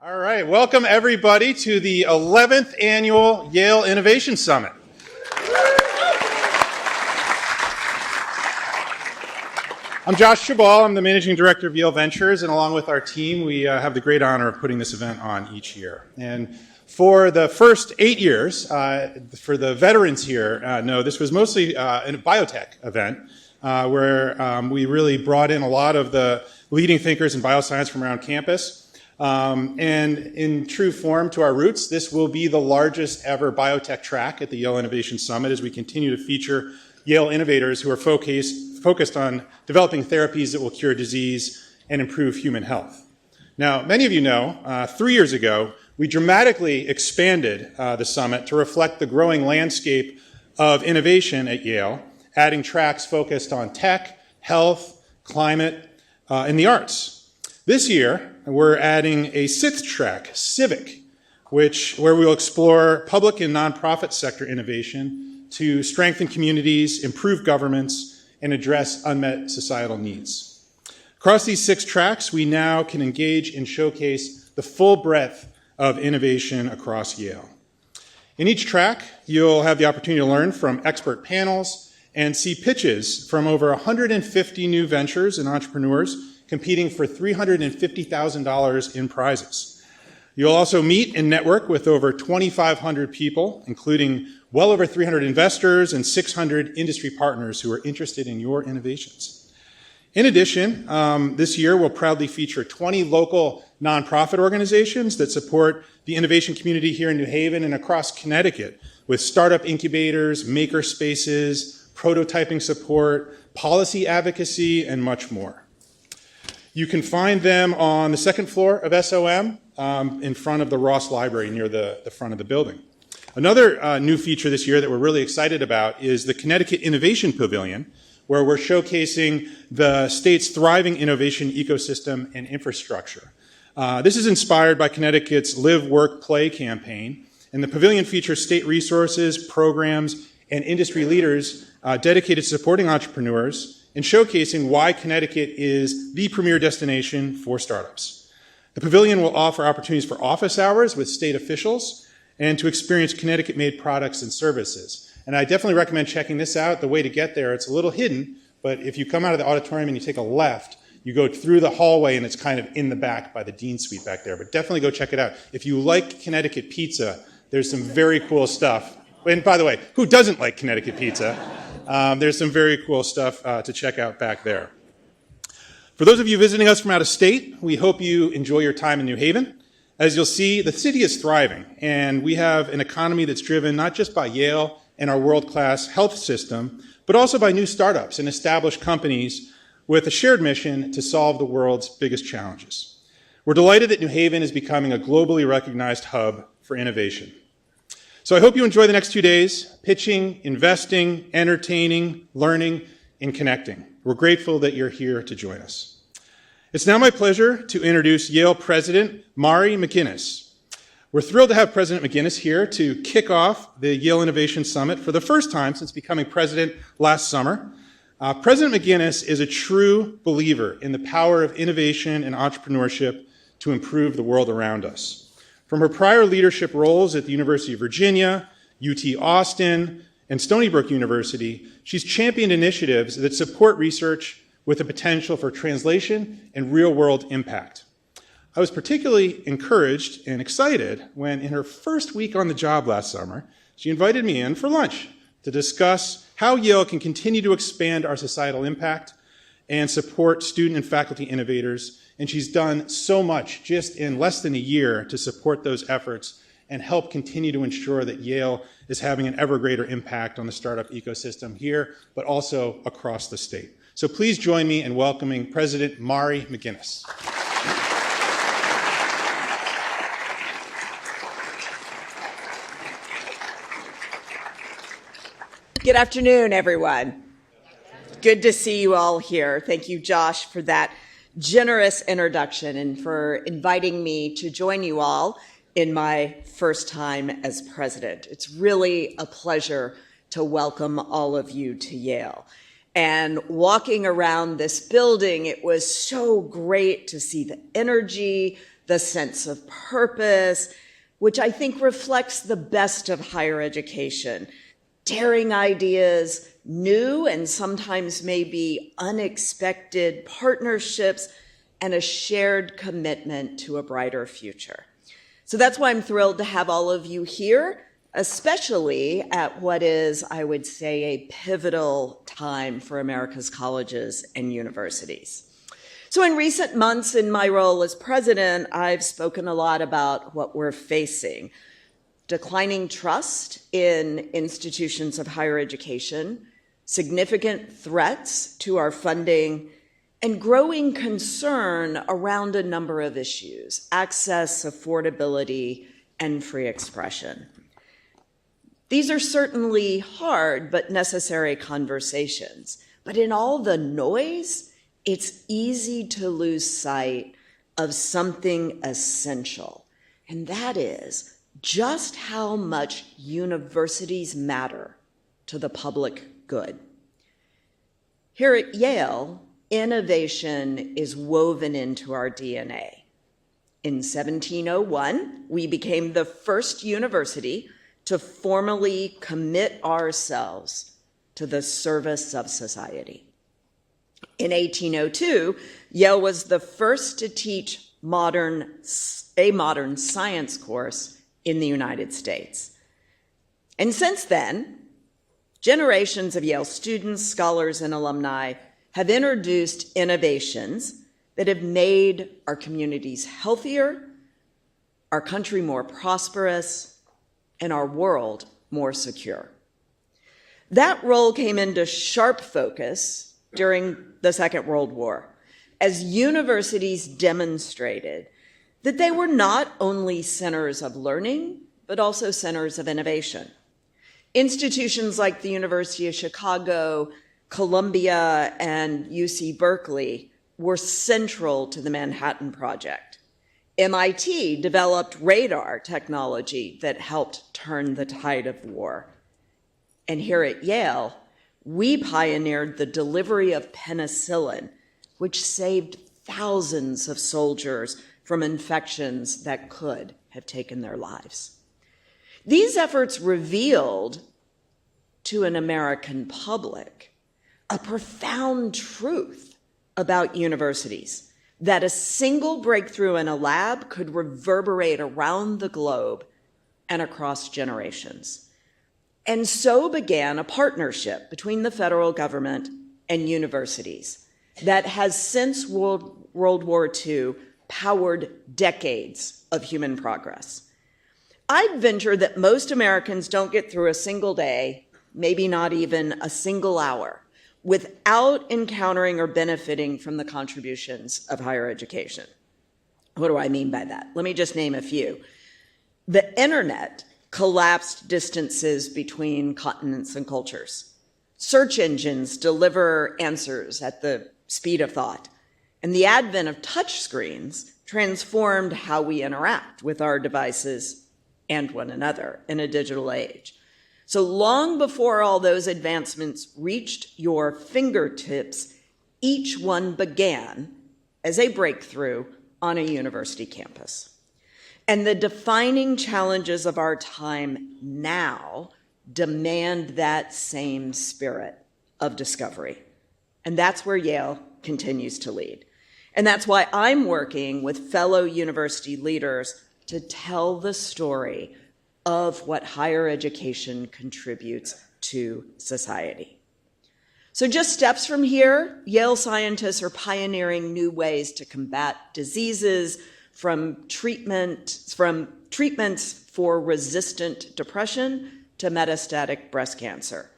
All right, welcome everybody to the 11th Annual Yale Innovation Summit. I'm Josh Chabal, I'm the Managing Director of Yale Ventures, and along with our team, we have the great honor of putting this event on each year. And for the first 8 years, for the veterans here, this was mostly a biotech event where we really brought in a lot of the leading thinkers in bioscience from around campus. And in true form to our roots, this will be the largest ever biotech track at the Yale Innovation Summit as we continue to feature Yale innovators who are focused on developing therapies that will cure disease and improve human health. Now, many of you know, 3 years ago, we dramatically expanded the summit to reflect the growing landscape of innovation at Yale, adding tracks focused on tech, health, climate, and the arts. This year, we're adding a 6th track, Civic, where we'll explore public and nonprofit sector innovation to strengthen communities, improve governments, and address unmet societal needs. Across these 6 tracks, we now can engage and showcase the full breadth of innovation across Yale. In each track, you'll have the opportunity to learn from expert panels and see pitches from over 150 new ventures and entrepreneurs competing for $350,000 in prizes. You'll also meet and network with over 2,500 people, including well over 300 investors and 600 industry partners who are interested in your innovations. In addition, this year we'll proudly feature 20 local nonprofit organizations that support the innovation community here in New Haven and across Connecticut with startup incubators, maker spaces, prototyping support, policy advocacy, and much more. You can find them on the 2nd floor of SOM in front of the Ross Library near the front of the building. Another new feature this year that we're really excited about is the Connecticut Innovation Pavilion, where we're showcasing the state's thriving innovation ecosystem and infrastructure. This is inspired by Connecticut's Live, Work, Play campaign, and the pavilion features state resources, programs, and industry leaders dedicated to supporting entrepreneurs and showcasing why Connecticut is the premier destination for startups. The pavilion will offer opportunities for office hours with state officials and to experience Connecticut-made products and services. And I definitely recommend checking this out. The way to get there, it's a little hidden, but if you come out of the auditorium and you take a left, you go through the hallway and it's kind of in the back by the Dean Suite back there. But definitely go check it out. If you like Connecticut pizza, there's some very cool stuff. And by the way, who doesn't like Connecticut pizza? There's some very cool stuff to check out back there. For those of you visiting us from out of state, we hope you enjoy your time in New Haven. As you'll see, the city is thriving, and we have an economy that's driven not just by Yale and our world-class health system, but also by new startups and established companies with a shared mission to solve the world's biggest challenges. We're delighted that New Haven is becoming a globally recognized hub for innovation. So I hope you enjoy the next 2 days, pitching, investing, entertaining, learning, and connecting. We're grateful that you're here to join us. It's now my pleasure to introduce Yale President Maurie McInnis. We're thrilled to have President McInnis here to kick off the Yale Innovation Summit for the first time since becoming president last summer. President McInnis is a true believer in the power of innovation and entrepreneurship to improve the world around us. From her prior leadership roles at the University of Virginia, UT Austin, and Stony Brook University, she's championed initiatives that support research with the potential for translation and real-world impact. I was particularly encouraged and excited when, in her first week on the job last summer, she invited me in for lunch to discuss how Yale can continue to expand our societal impact and support student and faculty innovators. And she's done so much just in less than a year to support those efforts and help continue to ensure that Yale is having an ever greater impact on the startup ecosystem here, but also across the state. So please join me in welcoming President Maurie McInnis. Good afternoon, everyone. Good to see you all here. Thank you, Josh, for that generous introduction and for inviting me to join you all in my first time as president. It's really a pleasure to welcome all of you to Yale. And walking around this building, it was so great to see the energy, the sense of purpose, which I think reflects the best of higher education. Daring ideas, new and sometimes maybe unexpected partnerships, and a shared commitment to a brighter future. So that's why I'm thrilled to have all of you here, especially at what is, I would say, a pivotal time for America's colleges and universities. So in recent months in my role as president, I've spoken a lot about what we're facing: declining trust in institutions of higher education, significant threats to our funding, and growing concern around a number of issues: access, affordability, and free expression. These are certainly hard but necessary conversations. But in all the noise, it's easy to lose sight of something essential, and that is just how much universities matter to the public good. Here at Yale, innovation is woven into our DNA. In 1701, we became the first university to formally commit ourselves to the service of society. In 1802, Yale was the first to teach a modern science course in the United States. And since then, generations of Yale students, scholars, and alumni have introduced innovations that have made our communities healthier, our country more prosperous, and our world more secure. That role came into sharp focus during the Second World War, as universities demonstrated that they were not only centers of learning, but also centers of innovation. Institutions like the University of Chicago, Columbia, and UC Berkeley were central to the Manhattan Project. MIT developed radar technology that helped turn the tide of war. And here at Yale, we pioneered the delivery of penicillin, which saved thousands of soldiers from infections that could have taken their lives. These efforts revealed to an American public a profound truth about universities: that a single breakthrough in a lab could reverberate around the globe and across generations. And so began a partnership between the federal government and universities that has since World War II powered decades of human progress. I'd venture that most Americans don't get through a single day, maybe not even a single hour, without encountering or benefiting from the contributions of higher education. What do I mean by that? Let me just name a few. The internet collapsed distances between continents and cultures. Search engines deliver answers at the speed of thought. And the advent of touchscreens transformed how we interact with our devices and one another in a digital age. So long before all those advancements reached your fingertips, each one began as a breakthrough on a university campus. And the defining challenges of our time now demand that same spirit of discovery. And that's where Yale continues to lead. And that's why I'm working with fellow university leaders to tell the story of what higher education contributes to society. So just steps from here, Yale scientists are pioneering new ways to combat diseases, from treatments for resistant depression to metastatic breast cancer.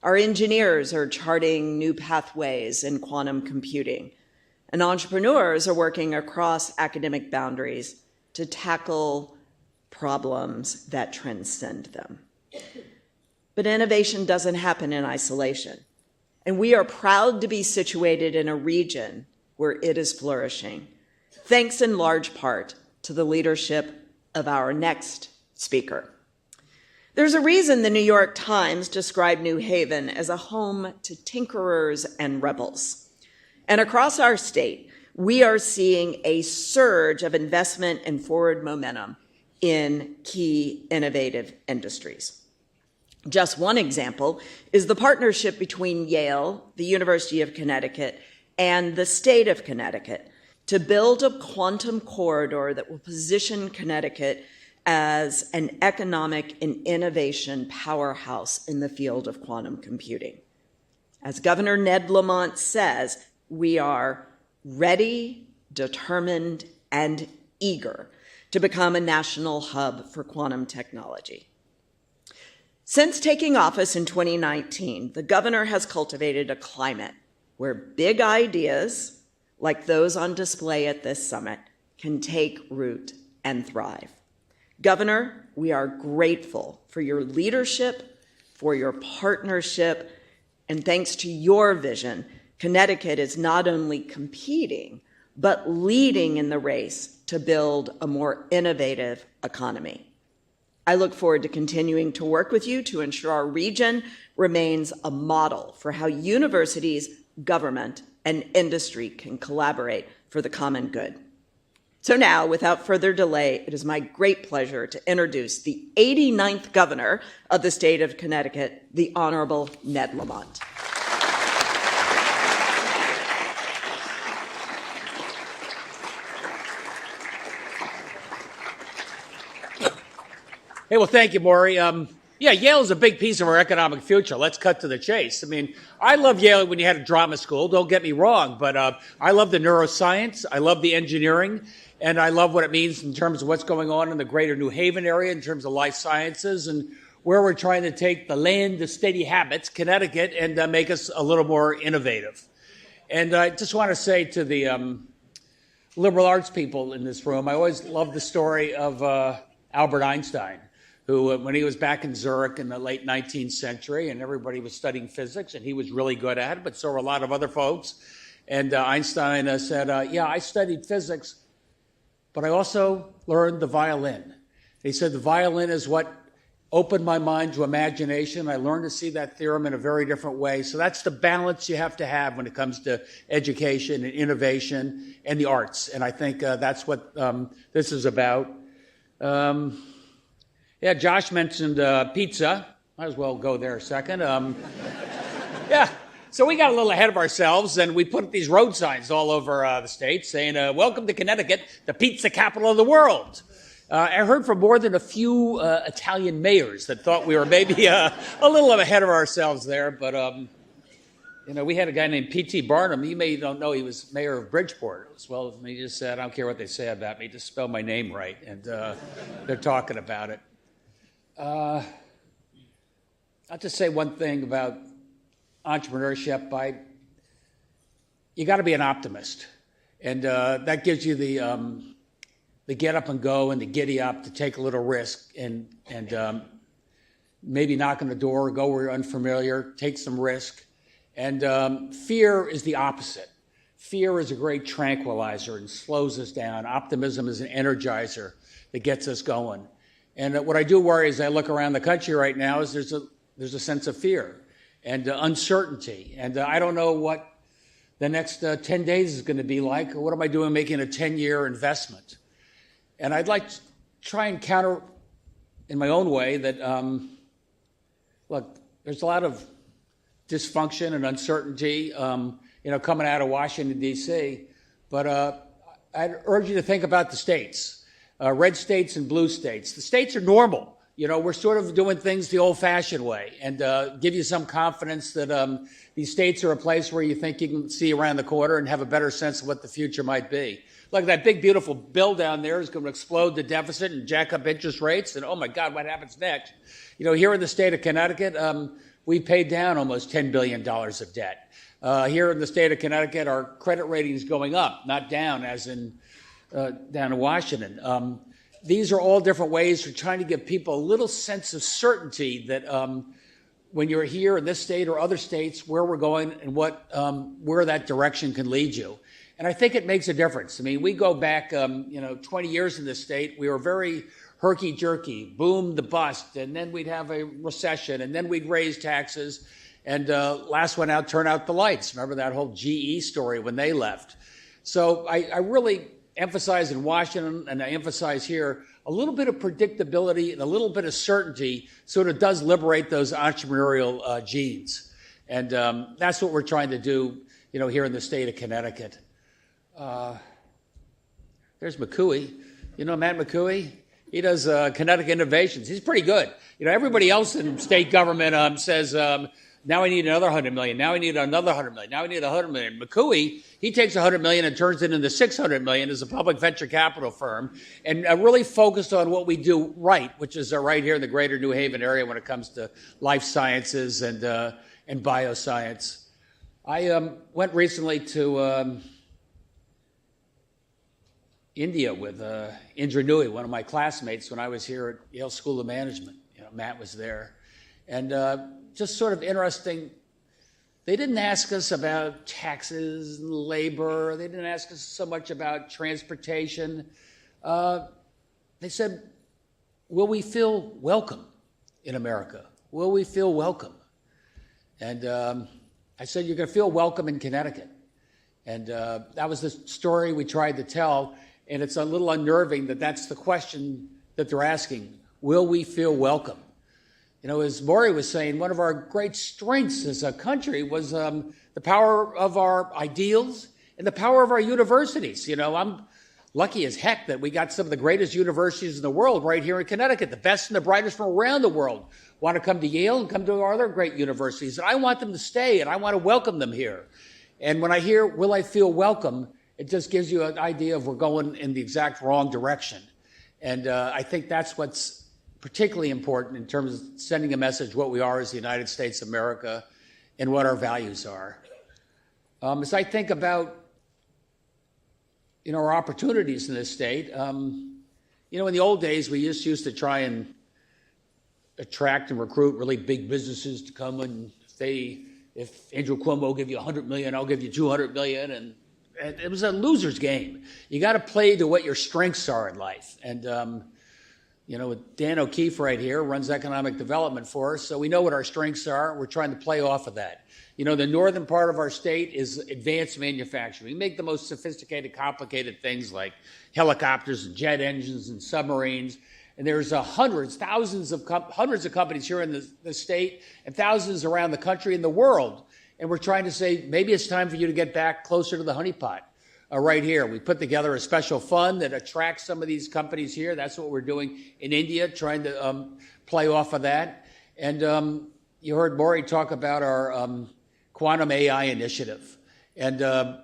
Our engineers are charting new pathways in quantum computing, and entrepreneurs are working across academic boundaries to tackle problems that transcend them. But innovation doesn't happen in isolation, and we are proud to be situated in a region where it is flourishing, thanks in large part to the leadership of our next speaker. There's a reason the New York Times described New Haven as a home to tinkerers and rebels. And across our state, we are seeing a surge of investment and forward momentum in key innovative industries. Just one example is the partnership between Yale, the University of Connecticut, and the state of Connecticut to build a quantum corridor that will position Connecticut as an economic and innovation powerhouse in the field of quantum computing. As Governor Ned Lamont says, we are ready, determined, and eager to become a national hub for quantum technology. Since taking office in 2019, the governor has cultivated a climate where big ideas, like those on display at this summit, can take root and thrive. Governor, we are grateful for your leadership, for your partnership, and thanks to your vision, Connecticut is not only competing, but leading in the race to build a more innovative economy. I look forward to continuing to work with you to ensure our region remains a model for how universities, government, and industry can collaborate for the common good. So now, without further delay, it is my great pleasure to introduce the 89th governor of the state of Connecticut, the Honorable Ned Lamont. Hey, well, thank you, Maurie. Yeah, Yale is a big piece of our economic future. Let's cut to the chase. I mean, I love Yale when you had a drama school. Don't get me wrong, but I love the neuroscience. I love the engineering, and I love what it means in terms of what's going on in the greater New Haven area in terms of life sciences and where we're trying to take the land of steady habits, Connecticut, and make us a little more innovative. And I just want to say to the liberal arts people in this room, I always love the story of Albert Einstein, who, when he was back in Zurich in the late 19th century, and everybody was studying physics, and he was really good at it, but so were a lot of other folks. And Einstein said, yeah, I studied physics, but I also learned the violin. He said, the violin is what opened my mind to imagination. I learned to see that theorem in a very different way. So that's the balance you have to have when it comes to education and innovation and the arts. And I think that's what this is about. Yeah, Josh mentioned pizza. Might as well go there a second. Yeah, so we got a little ahead of ourselves, and we put these road signs all over the state saying, welcome to Connecticut, the pizza capital of the world. I heard from more than a few Italian mayors that thought we were maybe a little ahead of ourselves there, but we had a guy named P.T. Barnum. You may don't know he was mayor of Bridgeport as well. He just said, I don't care what they say about me, just spell my name right, and they're talking about it. I'll just say one thing about entrepreneurship. You got to be an optimist, and that gives you the get up and go and the giddy up to take a little risk and maybe knock on the door, go where you're unfamiliar, take some risk. And fear is the opposite. Fear is a great tranquilizer and slows us down. Optimism is an energizer that gets us going. And what I do worry as I look around the country right now is there's a sense of fear and uncertainty. And I don't know what the next 10 days is going to be like. What am I doing making a 10-year investment? And I'd like to try and counter in my own way that, look, there's a lot of dysfunction and uncertainty, coming out of Washington, D.C. But I'd urge you to think about the states. Red states and blue states. The states are normal. We're sort of doing things the old-fashioned way and give you some confidence that these states are a place where you think you can see around the corner and have a better sense of what the future might be. Like that big, beautiful bill down there is going to explode the deficit and jack up interest rates, and oh, my God, what happens next? Here in the state of Connecticut, we paid down almost $10 billion of debt. Here in the state of Connecticut, our credit rating is going up, not down, as in down in Washington. These are all different ways for trying to give people a little sense of certainty that when you're here in this state or other states, where we're going and where that direction can lead you. And I think it makes a difference. I mean, we go back, 20 years in this state, we were very herky-jerky, boom the bust, and then we'd have a recession, and then we'd raise taxes, and last one out, turn out the lights. Remember that whole GE story when they left? So I really emphasize in Washington, and I emphasize here, a little bit of predictability and a little bit of certainty sort of does liberate those entrepreneurial genes. And that's what we're trying to do, here in the state of Connecticut. There's McCooey. Matt McCooey? He does Connecticut Innovations. He's pretty good. Everybody else in state government says, now we need another 100 million. Now we need another 100 million. Now we need 100 million. McCooey, he takes 100 million and turns it into 600 million as a public venture capital firm, and really focused on what we do right, which is right here in the greater New Haven area when it comes to life sciences and bioscience. I went recently to India with Indra Nui, one of my classmates, when I was here at Yale School of Management. Matt was there. And just sort of interesting, they didn't ask us about taxes and labor. They didn't ask us so much about transportation. They said, will we feel welcome in America? Will we feel welcome? And I said, you're going to feel welcome in Connecticut. And that was the story we tried to tell. And it's a little unnerving that that's the question that they're asking. Will we feel welcome? As Maurie was saying, one of our great strengths as a country was the power of our ideals and the power of our universities. I'm lucky as heck that we got some of the greatest universities in the world right here in Connecticut. The best and the brightest from around the world want to come to Yale and come to our other great universities. And I want them to stay, and I want to welcome them here. And when I hear, will I feel welcome, it just gives you an idea of we're going in the exact wrong direction. And I think that's what's particularly important in terms of sending a message what we are as the United States of America and what our values are. As I think about our opportunities in this state, in the old days we used to try and attract and recruit really big businesses to come, and if Andrew Cuomo will give you 100 million, I'll give you 200 million, and it was a loser's game. You got to play to what your strengths are in life. And Dan O'Keefe right here runs economic development for us, so we know what our strengths are. We're trying to play off of that. The northern part of our state is advanced manufacturing. We make the most sophisticated, complicated things like helicopters and jet engines and submarines. And there's hundreds of companies here in the state and thousands around the country and the world. And we're trying to say, maybe it's time for you to get back closer to the honeypot. Right here, we put together a special fund that attracts some of these companies here. That's what we're doing in India, trying to play off of that. And you heard Maurie talk about our quantum AI initiative. And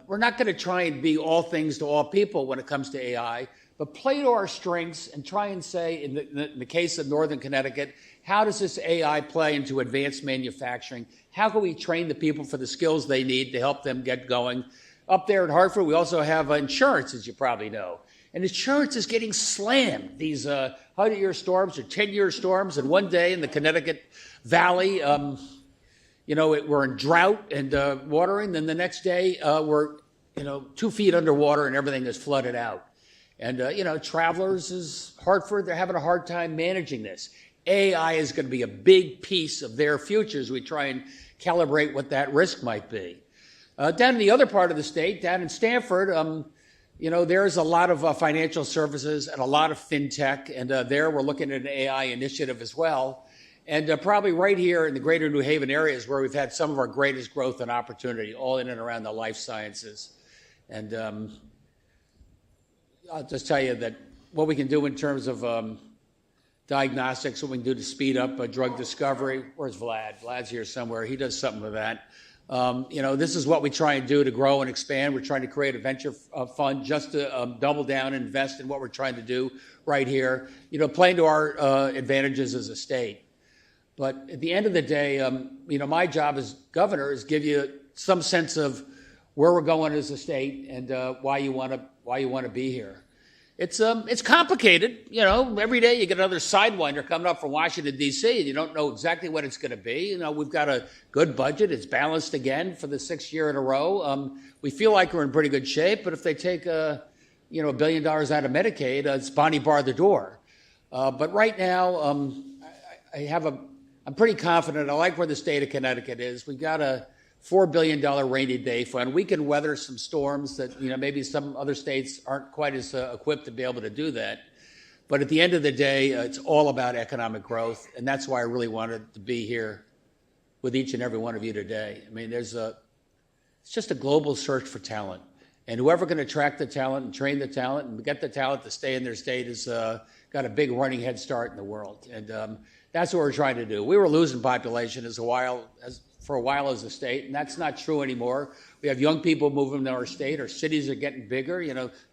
we're not going to try and be all things to all people when it comes to AI, but play to our strengths and try and say, in the case of Northern Connecticut, how does this AI play into advanced manufacturing? How can we train the people for the skills they need to help them get going? Up there in Hartford, we also have insurance, as you probably know. And insurance is getting slammed. These 100-year storms or 10-year storms, and one day in the Connecticut Valley, we're in drought and watering. Then the next day, we're 2 feet underwater and everything is flooded out. And, travelers is Hartford, they're having a hard time managing this. AI is going to be a big piece of their future as we try and calibrate what that risk might be. Down in the other part of the state, down in Stamford, there's a lot of financial services and a lot of fintech, and there we're looking at an AI initiative as well. And probably right here in the greater New Haven area is where we've had some of our greatest growth and opportunity, all in and around the life sciences. And I'll just tell you that what we can do in terms of diagnostics, what we can do to speed up drug discovery. Where's Vlad? Vlad's here somewhere. He does something with that. This is what we try and do to grow and expand. We're trying to create a venture fund just to double down and invest in what we're trying to do right here, playing to our advantages as a state. But at the end of the day, my job as governor is give you some sense of where we're going as a state and why you want to be here. It's complicated. Every day you get another sidewinder coming up from Washington, D.C., and you don't know exactly what it's going to be. We've got a good budget. It's balanced again for the 6th year in a row. We feel like we're in pretty good shape, but if they take $1 billion out of Medicaid, it's Bonnie bar the door. But right now, I'm pretty confident. I like where the state of Connecticut is. We've got a $4 billion rainy day fund. We can weather some storms that, maybe some other states aren't quite as equipped to be able to do that. But at the end of the day, it's all about economic growth, and that's why I really wanted to be here with each and every one of you today. I mean, it's just a global search for talent, and whoever can attract the talent and train the talent and get the talent to stay in their state has got a big running head start in the world, and that's what we're trying to do. We were losing population for a while as a state, and that's not true anymore. We have young people moving to our state. Our cities are getting bigger.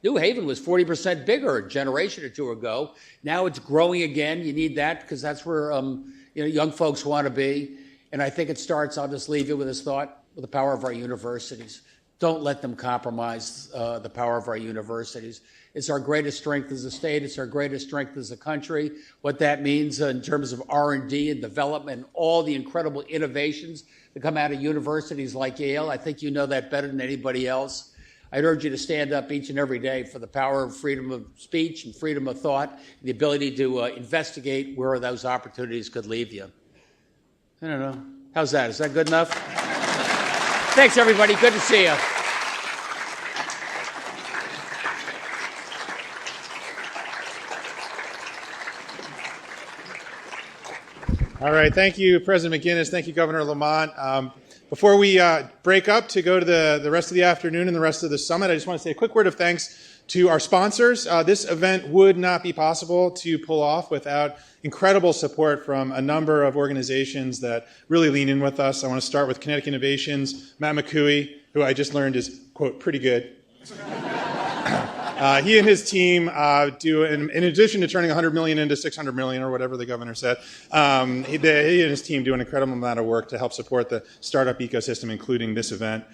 New Haven was 40% bigger a generation or two ago. Now it's growing again. You need that because that's where young folks want to be. And I think it starts, I'll just leave you with this thought, with the power of our universities. Don't let them compromise the power of our universities. It's our greatest strength as a state. It's our greatest strength as a country. What that means in terms of R&D and development, and all the incredible innovations that come out of universities like Yale, I think you know that better than anybody else. I'd urge you to stand up each and every day for the power of freedom of speech and freedom of thought, and the ability to investigate where those opportunities could leave you. I don't know. How's that? Is that good enough? Thanks, everybody. Good to see you. All right. Thank you, President McInnis. Thank you, Governor Lamont. Before we break up to go to the rest of the afternoon and the rest of the summit, I just want to say a quick word of thanks to our sponsors. This event would not be possible to pull off without incredible support from a number of organizations that really lean in with us. I want to start with Connecticut Innovations, Matt McCooey, who I just learned is, quote, pretty good. He and his team do, in addition to turning $100 million into $600 million or whatever the governor said, he and his team do an incredible amount of work to help support the startup ecosystem, including this event.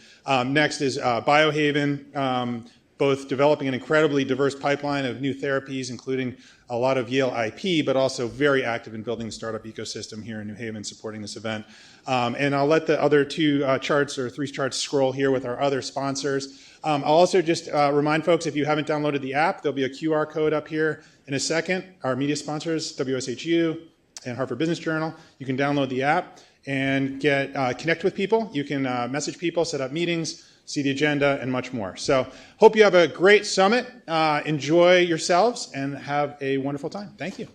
Next is Biohaven, both developing an incredibly diverse pipeline of new therapies, including a lot of Yale IP, but also very active in building the startup ecosystem here in New Haven, supporting this event. And I'll let the other two charts or three charts scroll here with our other sponsors. I'll also just remind folks, if you haven't downloaded the app, there'll be a QR code up here in a second. Our media sponsors, WSHU and Harvard Business Journal. You can download the app and connect with people. You can message people, set up meetings, see the agenda, and much more. So hope you have a great summit. Enjoy yourselves and have a wonderful time. Thank you.